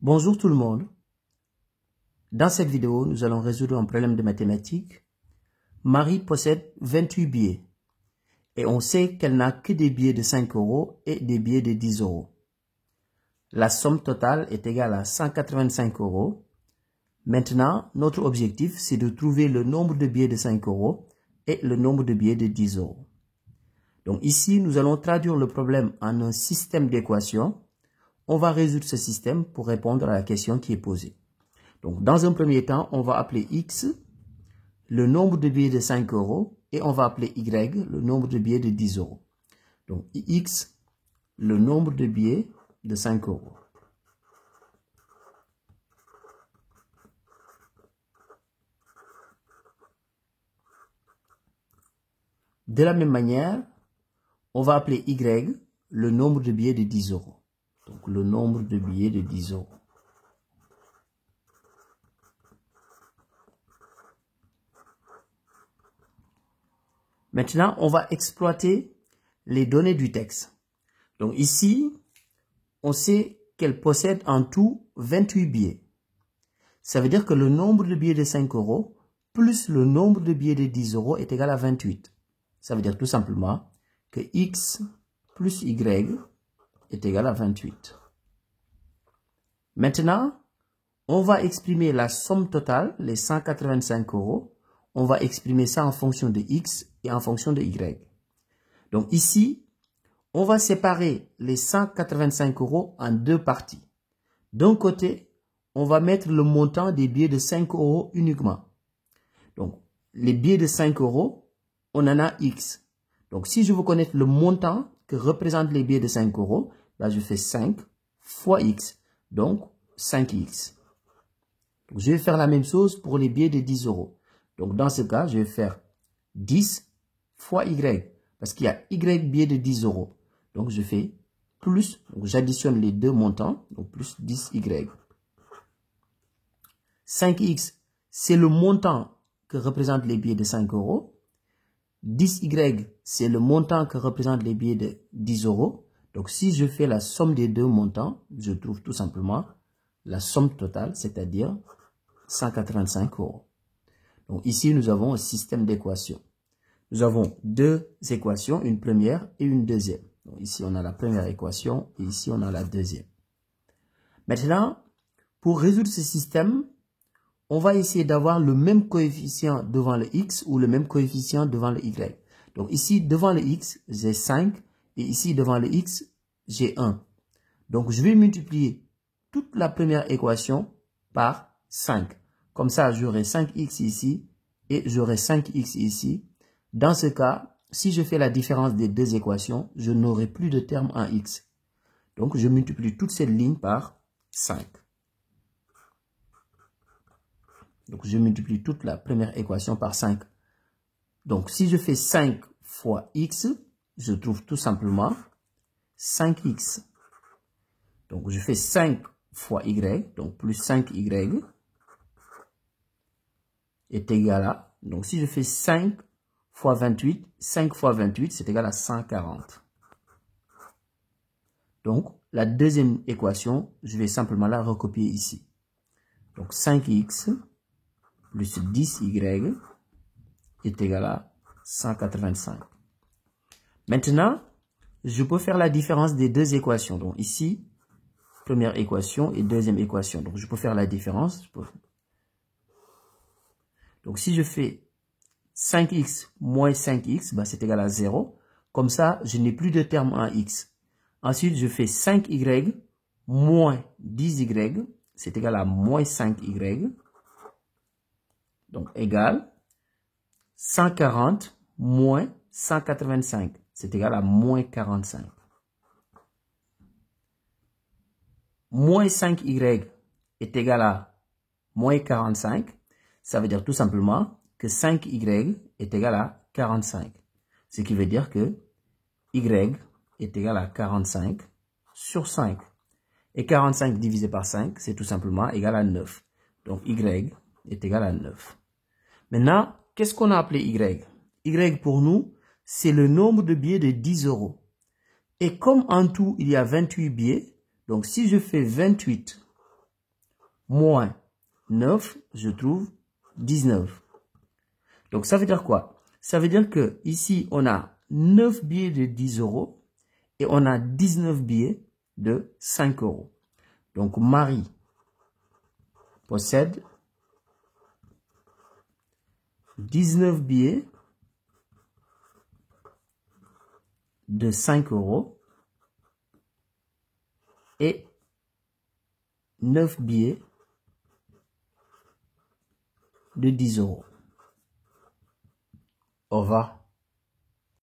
Bonjour tout le monde. Dans cette vidéo, nous allons résoudre un problème de mathématiques. Marie possède 28 billets et on sait qu'elle n'a que des billets de 5 euros et des billets de 10 euros. La somme totale est égale à 185 euros. Maintenant, notre objectif, c'est de trouver le nombre de billets de 5 euros et le nombre de billets de 10 euros. Donc ici, nous allons traduire le problème en un système d'équations. On va résoudre ce système pour répondre à la question qui est posée. Donc, dans un premier temps, on va appeler X le nombre de billets de 5 euros et on va appeler Y le nombre de billets de 10 euros. Donc, X, le nombre de billets de 5 euros. De la même manière, on va appeler Y le nombre de billets de 10 euros. Donc, le nombre de billets de 10 euros. Maintenant, on va exploiter les données du texte. Donc ici, on sait qu'elle possède en tout 28 billets. Ça veut dire que le nombre de billets de 5 euros plus le nombre de billets de 10 euros est égal à 28. Ça veut dire tout simplement que X plus Y est égal à 28. Maintenant, on va exprimer la somme totale, les 185 euros. On va exprimer ça en fonction de X et en fonction de Y. Donc ici, on va séparer les 185 euros en deux parties. D'un côté, on va mettre le montant des billets de 5 euros uniquement. Donc, les billets de 5 euros, on en a X. Donc, si je veux connaître le montant que représentent les billets de 5 euros, là, je fais 5 fois X. Donc, 5X. Donc, je vais faire la même chose pour les billets de 10 euros. Donc, dans ce cas, je vais faire 10 fois Y. Parce qu'il y a Y billets de 10 euros. Donc, je fais plus. Donc, j'additionne les deux montants. Donc, plus 10Y. 5X, c'est le montant que représentent les billets de 5 euros. 10Y, c'est le montant que représentent les billets de 10 euros. Donc, si je fais la somme des deux montants, je trouve tout simplement la somme totale, c'est-à-dire 185 euros. Donc ici, nous avons un système d'équations. Nous avons deux équations, une première et une deuxième. Donc ici, on a la première équation et ici, on a la deuxième. Maintenant, pour résoudre ce système, on va essayer d'avoir le même coefficient devant le X ou le même coefficient devant le Y. Donc ici, devant le X, j'ai 5 et ici, devant le X, j'ai 1. Donc, je vais multiplier toute la première équation par 5. Comme ça, j'aurai 5x ici et j'aurai 5x ici. Dans ce cas, si je fais la différence des deux équations, je n'aurai plus de terme en x. Donc, je multiplie toute cette ligne par 5. Donc, je multiplie toute la première équation par 5. Donc, si je fais 5 fois x, je trouve tout simplement 5x. Donc, je fais 5 fois y, donc plus 5y. Est égal à, donc si je fais 5 fois 28, 5 fois 28, c'est égal à 140. Donc, la deuxième équation, je vais simplement la recopier ici. Donc, 5x plus 10y est égal à 185. Maintenant, je peux faire la différence des deux équations. Donc, ici, première équation et deuxième équation. Donc, je peux faire la différence. Donc, si je fais 5x moins 5x, ben, c'est égal à 0. Comme ça, je n'ai plus de terme en x. Ensuite, je fais 5y moins 10y, c'est égal à moins 5y. Donc, égal 140 moins 185, c'est égal à moins 45. Moins 5y est égal à moins 45. Ça veut dire tout simplement que 5y est égal à 45. Ce qui veut dire que y est égal à 45 sur 5. Et 45 divisé par 5, c'est tout simplement égal à 9. Donc y est égal à 9. Maintenant, qu'est-ce qu'on a appelé y? Y pour nous, c'est le nombre de billets de 10 euros. Et comme en tout, il y a 28 billets, donc si je fais 28 moins 9, je trouve 19. Donc, ça veut dire quoi? Ça veut dire que ici, on a 9 billets de 10 euros et on a 19 billets de 5 euros. Donc, Marie possède 19 billets de 5 euros et 9 billets de 10 euros. Au revoir.